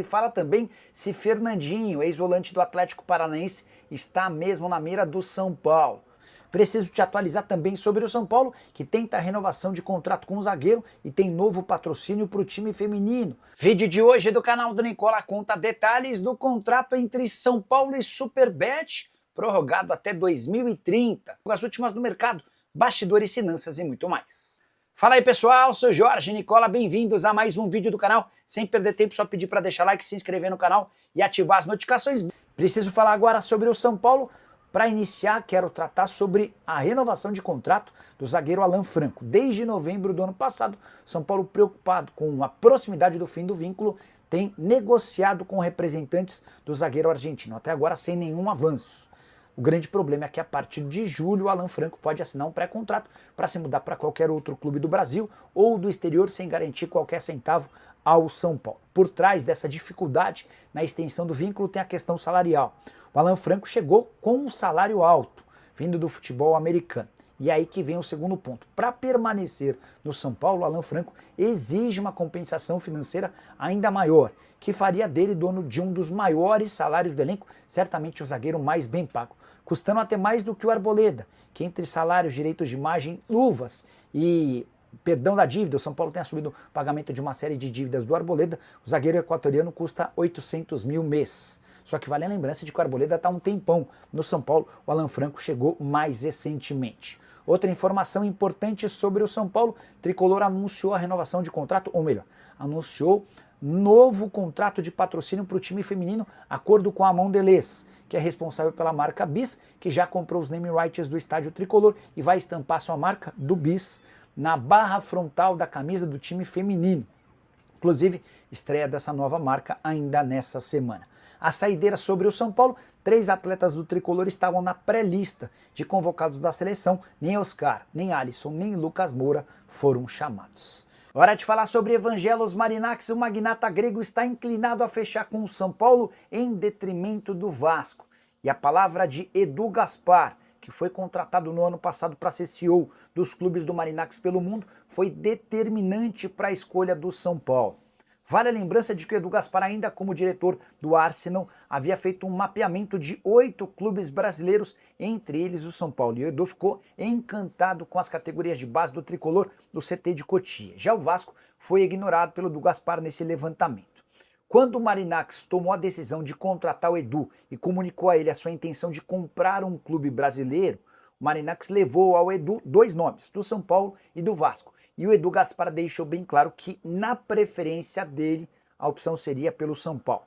E fala também se Fernandinho, ex-volante do Atlético Paranaense, está mesmo na mira do São Paulo. Preciso te atualizar também sobre o São Paulo, que tenta a renovação de contrato com o zagueiro e tem novo patrocínio para o time feminino. Vídeo de hoje do canal do Nicola conta detalhes do contrato entre São Paulo e Superbet, prorrogado até 2030. As últimas do mercado, bastidores, finanças e muito mais. Fala aí pessoal, sou Jorge Nicola, bem-vindos a mais um vídeo do canal. Sem perder tempo, só pedir para deixar like, se inscrever no canal e ativar as notificações. Preciso falar agora sobre o São Paulo. Para iniciar, quero tratar sobre a renovação de contrato do zagueiro Alan Franco. Desde novembro do ano passado, São Paulo, preocupado com a proximidade do fim do vínculo, tem negociado com representantes do zagueiro argentino, até agora sem nenhum avanço. O grande problema é que a partir de julho o Alan Franco pode assinar um pré-contrato para se mudar para qualquer outro clube do Brasil ou do exterior sem garantir qualquer centavo ao São Paulo. Por trás dessa dificuldade na extensão do vínculo tem a questão salarial. O Alan Franco chegou com um salário alto, vindo do futebol americano. E aí que vem o segundo ponto. Para permanecer no São Paulo, o Alan Franco exige uma compensação financeira ainda maior, que faria dele dono de um dos maiores salários do elenco, certamente o zagueiro mais bem pago, custando até mais do que o Arboleda, que entre salários, direitos de imagem, luvas e perdão da dívida, o São Paulo tem assumido o pagamento de uma série de dívidas do Arboleda, o zagueiro equatoriano custa 800 mil mês. Só que vale a lembrança de que o Arboleda está há um tempão no São Paulo, o Alan Franco chegou mais recentemente. Outra informação importante sobre o São Paulo, o Tricolor anunciou a renovação de contrato, ou melhor, anunciou novo contrato de patrocínio para o time feminino, acordo com a Mondelez, que é responsável pela marca Bis, que já comprou os name rights do estádio Tricolor e vai estampar sua marca do Bis na barra frontal da camisa do time feminino. Inclusive, estreia dessa nova marca ainda nessa semana. A saideira sobre o São Paulo, 3 atletas do Tricolor estavam na pré-lista de convocados da seleção, nem Oscar, nem Alisson, nem Lucas Moura foram chamados. Hora de falar sobre Evangelos Marinax, o magnata grego está inclinado a fechar com o São Paulo em detrimento do Vasco. E a palavra de Edu Gaspar, que foi contratado no ano passado para ser CEO dos clubes do Marinax pelo mundo, foi determinante para a escolha do São Paulo. Vale a lembrança de que o Edu Gaspar, ainda como diretor do Arsenal, havia feito um mapeamento de 8 clubes brasileiros, entre eles o São Paulo. E o Edu ficou encantado com as categorias de base do Tricolor do CT de Cotia. Já o Vasco foi ignorado pelo Edu Gaspar nesse levantamento. Quando o Marinax tomou a decisão de contratar o Edu e comunicou a ele a sua intenção de comprar um clube brasileiro, o Marinax levou ao Edu 2 nomes, do São Paulo e do Vasco. E o Edu Gaspar deixou bem claro que, na preferência dele, a opção seria pelo São Paulo.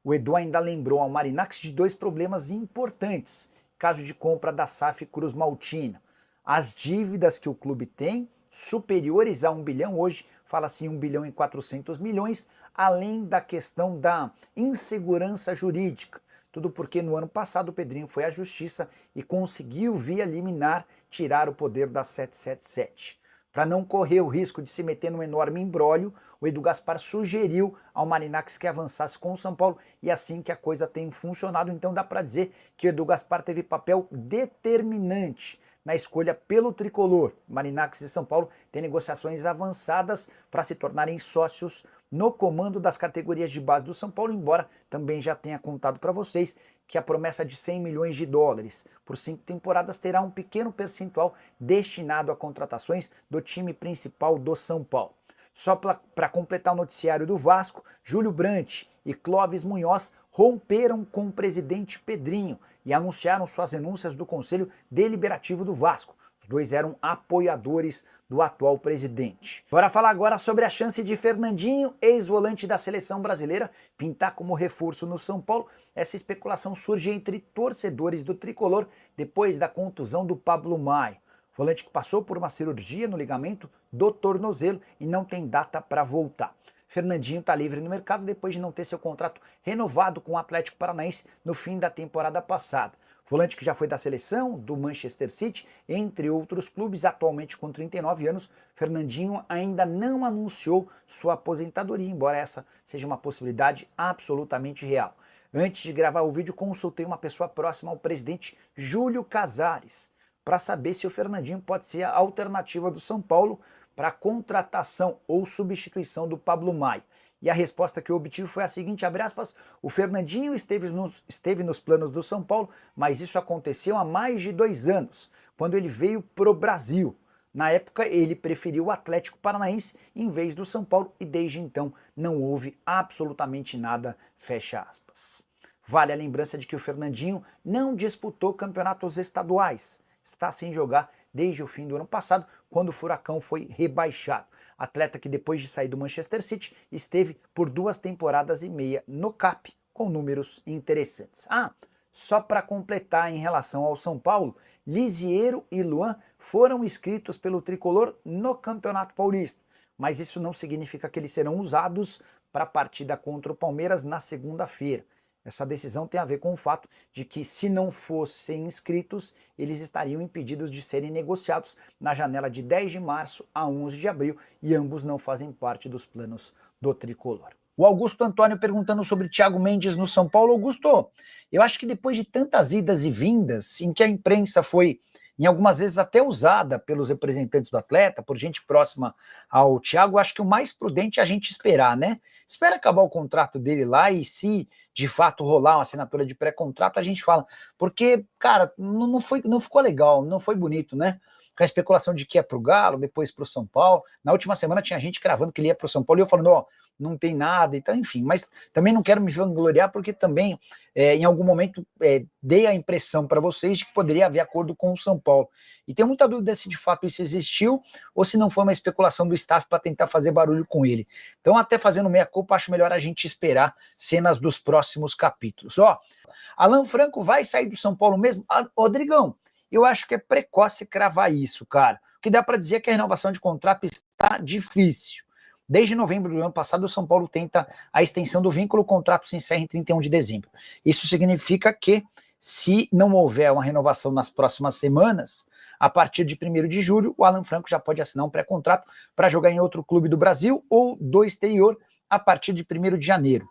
O Edu ainda lembrou ao Marinax de 2 problemas importantes, caso de compra da SAF Cruz Maltina. As dívidas que o clube tem, superiores a 1 bilhão, hoje fala-se em 1 bilhão e 400 milhões, além da questão da insegurança jurídica. Tudo porque no ano passado o Pedrinho foi à justiça e conseguiu, via liminar, tirar o poder da 777. Para não correr o risco de se meter num enorme imbróglio, o Edu Gaspar sugeriu ao Marinax que avançasse com o São Paulo e assim que a coisa tem funcionado, então dá para dizer que o Edu Gaspar teve papel determinante na escolha pelo Tricolor. Marinax e São Paulo têm negociações avançadas para se tornarem sócios no comando das categorias de base do São Paulo, embora também já tenha contado para vocês que a promessa de 100 milhões de dólares por 5 temporadas terá um pequeno percentual destinado a contratações do time principal do São Paulo. Só para completar o noticiário do Vasco, Júlio Brandt e Clóvis Munhoz romperam com o presidente Pedrinho e anunciaram suas renúncias do Conselho Deliberativo do Vasco. Os dois eram apoiadores do atual presidente. Bora falar agora sobre a chance de Fernandinho, ex-volante da seleção brasileira, pintar como reforço no São Paulo. Essa especulação surge entre torcedores do Tricolor depois da contusão do Pablo Maia. Volante que passou por uma cirurgia no ligamento do tornozelo e não tem data para voltar. Fernandinho está livre no mercado depois de não ter seu contrato renovado com o Atlético Paranaense no fim da temporada passada. Volante que já foi da seleção, do Manchester City, entre outros clubes, atualmente com 39 anos, Fernandinho ainda não anunciou sua aposentadoria, embora essa seja uma possibilidade absolutamente real. Antes de gravar o vídeo, consultei uma pessoa próxima ao presidente Júlio Casares para saber se o Fernandinho pode ser a alternativa do São Paulo para a contratação ou substituição do Pablo Maia. e a resposta que eu obtive foi a seguinte, abre aspas, o Fernandinho esteve nos planos do São Paulo, mas isso aconteceu há mais de 2 anos, quando ele veio pro Brasil. Na época, ele preferiu o Atlético Paranaense em vez do São Paulo e desde então não houve absolutamente nada, fecha aspas. Vale a lembrança de que o Fernandinho não disputou campeonatos estaduais, está sem jogar desde o fim do ano passado, quando o Furacão foi rebaixado. Atleta que depois de sair do Manchester City, esteve por 2 temporadas e meia no CAP, com números interessantes. Só para completar em relação ao São Paulo, Lisiero e Luan foram inscritos pelo Tricolor no Campeonato Paulista, mas isso não significa que eles serão usados para a partida contra o Palmeiras na segunda-feira. Essa decisão tem a ver com o fato de que, se não fossem inscritos, eles estariam impedidos de serem negociados na janela de 10 de março a 11 de abril e ambos não fazem parte dos planos do Tricolor. O Augusto Antônio perguntando sobre Thiago Mendes no São Paulo. Augusto, eu acho que depois de tantas idas e vindas, em que a imprensa foi, em algumas vezes, até usada pelos representantes do atleta, por gente próxima ao Thiago, acho que o mais prudente é a gente esperar, né? Espera acabar o contrato dele lá e se de fato rolar uma assinatura de pré-contrato, a gente fala. Porque, cara, não ficou legal, não foi bonito, né? Com a especulação de que ia pro Galo, depois pro São Paulo. Na última semana tinha gente cravando que ele ia pro São Paulo e eu falando, ó, não tem nada, então, enfim, mas também não quero me vangloriar porque também, em algum momento, dei a impressão para vocês de que poderia haver acordo com o São Paulo. E tenho muita dúvida se de fato isso existiu ou se não foi uma especulação do staff para tentar fazer barulho com ele. Então, até fazendo meia-culpa, acho melhor a gente esperar cenas dos próximos capítulos. Ó, Alan Franco vai sair do São Paulo mesmo? Rodrigão, eu acho que é precoce cravar isso, cara. O que dá para dizer é que a renovação de contrato está difícil. Desde novembro do ano passado, o São Paulo tenta a extensão do vínculo, o contrato se encerra em 31 de dezembro. Isso significa que, se não houver uma renovação nas próximas semanas, a partir de 1º de julho, o Alan Franco já pode assinar um pré-contrato para jogar em outro clube do Brasil ou do exterior a partir de 1º de janeiro.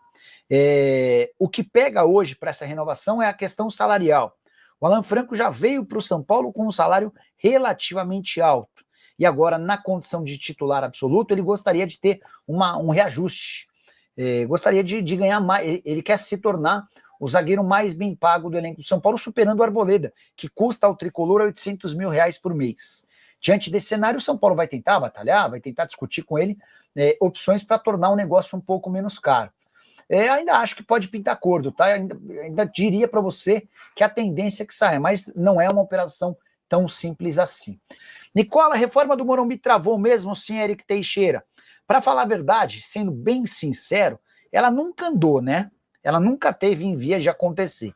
O que pega hoje para essa renovação é a questão salarial. O Alan Franco já veio para o São Paulo com um salário relativamente alto. E agora, na condição de titular absoluto, ele gostaria de ter um reajuste. Gostaria de ganhar mais. Ele quer se tornar o zagueiro mais bem pago do elenco do São Paulo, superando o Arboleda, que custa ao Tricolor R$800 mil por mês. Diante desse cenário, o São Paulo vai tentar batalhar, vai tentar discutir com ele opções para tornar o negócio um pouco menos caro. Ainda acho que pode pintar acordo, tá? Ainda diria para você que a tendência é que saia, mas não é uma operação tão simples assim. Nicola, a reforma do Morumbi travou mesmo, sim, Eric Teixeira? Para falar a verdade, sendo bem sincero, ela nunca andou, né? Ela nunca teve em vias de acontecer.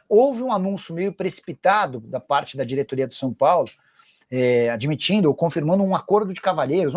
Houve um anúncio meio precipitado da parte da diretoria do São Paulo, admitindo ou confirmando um acordo de cavalheiros,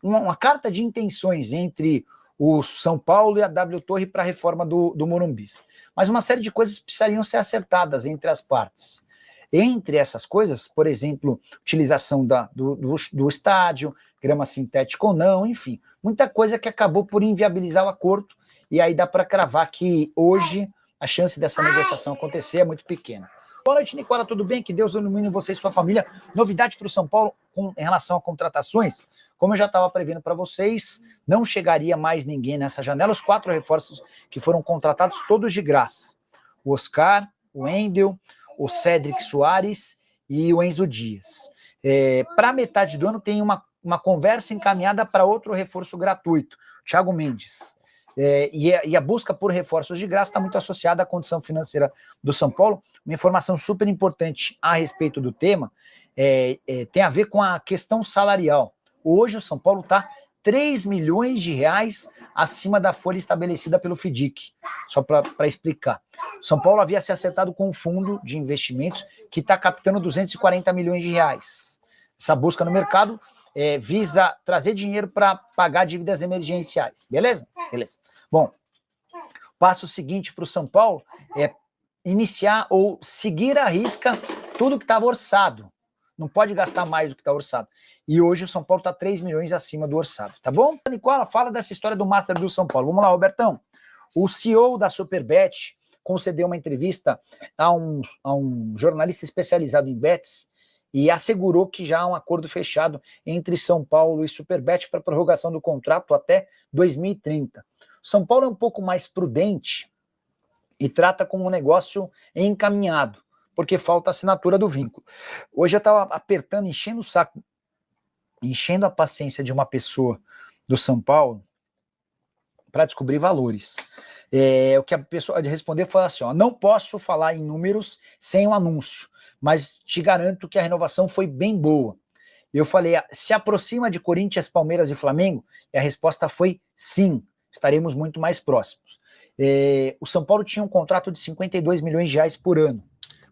uma carta de intenções entre o São Paulo e a W Torre para a reforma do Morumbi. Mas uma série de coisas precisariam ser acertadas entre as partes. Entre essas coisas, por exemplo, utilização do estádio, grama sintética ou não, enfim, muita coisa que acabou por inviabilizar o acordo, e aí dá para cravar que hoje a chance dessa negociação acontecer é muito pequena. Boa noite, Nicola, tudo bem? Que Deus ilumine você e sua família. Novidade para o São Paulo em relação a contratações? Como eu já estava prevendo para vocês, não chegaria mais ninguém nessa janela. Os 4 reforços que foram contratados, todos de graça. O Oscar, o Wendel, o Cédric Soares e o Enzo Dias. Para metade do ano tem uma conversa encaminhada para outro reforço gratuito, o Thiago Mendes. E a busca por reforços de graça está muito associada à condição financeira do São Paulo. Uma informação super importante a respeito do tema tem a ver com a questão salarial. Hoje o São Paulo está R$3 milhões acima da folha estabelecida pelo FIDIC, só para explicar. O São Paulo havia se acertado com um fundo de investimentos que está captando R$240 milhões. Essa busca no mercado visa trazer dinheiro para pagar dívidas emergenciais, beleza? Beleza. Bom, o passo seguinte para o São Paulo é iniciar ou seguir à risca tudo que estava orçado. Não pode gastar mais do que está orçado. E hoje o São Paulo está 3 milhões acima do orçado, tá bom? Nicola, fala dessa história do Master do São Paulo. Vamos lá, Robertão. O CEO da Superbet concedeu uma entrevista a um jornalista especializado em bets e assegurou que já há um acordo fechado entre São Paulo e Superbet para prorrogação do contrato até 2030. São Paulo é um pouco mais prudente e trata como um negócio encaminhado, porque falta a assinatura do vínculo. Hoje eu estava apertando, enchendo o saco, enchendo a paciência de uma pessoa do São Paulo para descobrir valores. O que a pessoa respondeu foi assim, ó, não posso falar em números sem um anúncio, mas te garanto que a renovação foi bem boa. Eu falei, se aproxima de Corinthians, Palmeiras e Flamengo? E a resposta foi sim, estaremos muito mais próximos. O São Paulo tinha um contrato de 52 milhões de reais por ano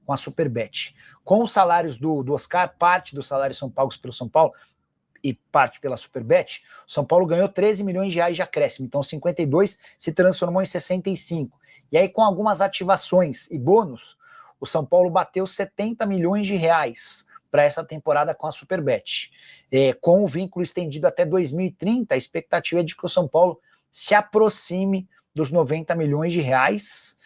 com a Superbet. Com os salários do Oscar, parte dos salários são pagos pelo São Paulo e parte pela Superbet, o São Paulo ganhou 13 milhões de reais de acréscimo, então 52 se transformou em 65. E aí com algumas ativações e bônus, o São Paulo bateu 70 milhões de reais para essa temporada com a Superbet. Com o vínculo estendido até 2030, a expectativa é de que o São Paulo se aproxime dos 90 milhões de reais.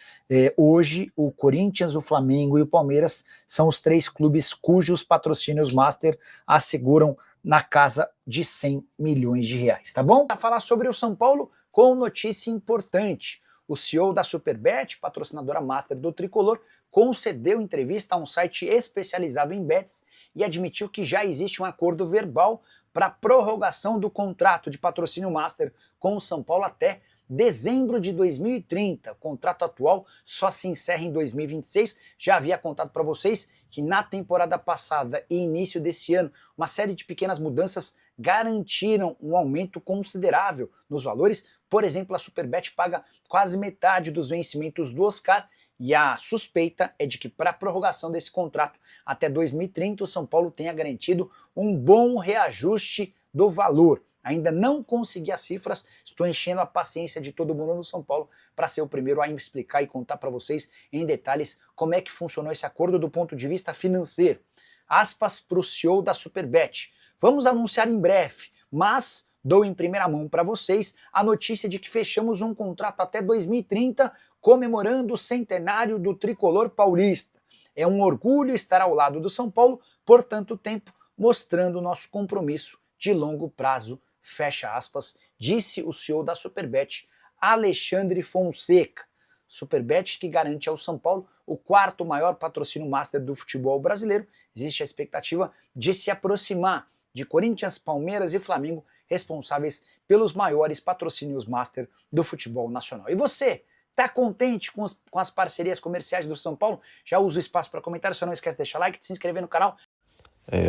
Hoje, o Corinthians, o Flamengo e o Palmeiras são os 3 clubes cujos patrocínios master asseguram na casa de 100 milhões de reais, tá bom? Para falar sobre o São Paulo, com notícia importante. O CEO da Superbet, patrocinadora master do Tricolor, concedeu entrevista a um site especializado em bets e admitiu que já existe um acordo verbal para prorrogação do contrato de patrocínio master com o São Paulo até dezembro de 2030. O contrato atual só se encerra em 2026. Já havia contado para vocês que na temporada passada e início desse ano, uma série de pequenas mudanças garantiram um aumento considerável nos valores. Por exemplo, a Superbet paga quase metade dos vencimentos do Oscar e a suspeita é de que para a prorrogação desse contrato até 2030 o São Paulo tenha garantido um bom reajuste do valor. Ainda não consegui as cifras, estou enchendo a paciência de todo mundo no São Paulo para ser o primeiro a me explicar e contar para vocês em detalhes como é que funcionou esse acordo do ponto de vista financeiro. Aspas para o CEO da Superbet. Vamos anunciar em breve, mas dou em primeira mão para vocês a notícia de que fechamos um contrato até 2030 comemorando o centenário do Tricolor paulista. É um orgulho estar ao lado do São Paulo por tanto tempo, mostrando o nosso compromisso de longo prazo. Fecha aspas, disse o CEO da Superbet, Alexandre Fonseca. Superbet que garante ao São Paulo o 4º maior patrocínio master do futebol brasileiro. Existe a expectativa de se aproximar de Corinthians, Palmeiras e Flamengo, responsáveis pelos maiores patrocínios master do futebol nacional. E você, tá contente com as parcerias comerciais do São Paulo? Já usa o espaço para comentário, só não esquece de deixar like, de se inscrever no canal.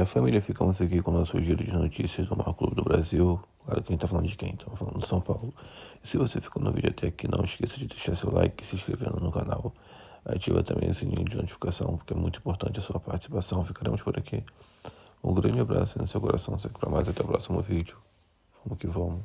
Família, ficamos aqui com o nosso giro de notícias do maior clube do Brasil. Claro que a gente tá falando de quem? Estamos falando do São Paulo. E se você ficou no vídeo até aqui, não esqueça de deixar seu like e se inscrevendo no canal. Ativa também o sininho de notificação, porque é muito importante a sua participação. Ficaremos por aqui. Um grande abraço no seu coração. Segue para mais. Até o próximo vídeo. Vamos que vamos.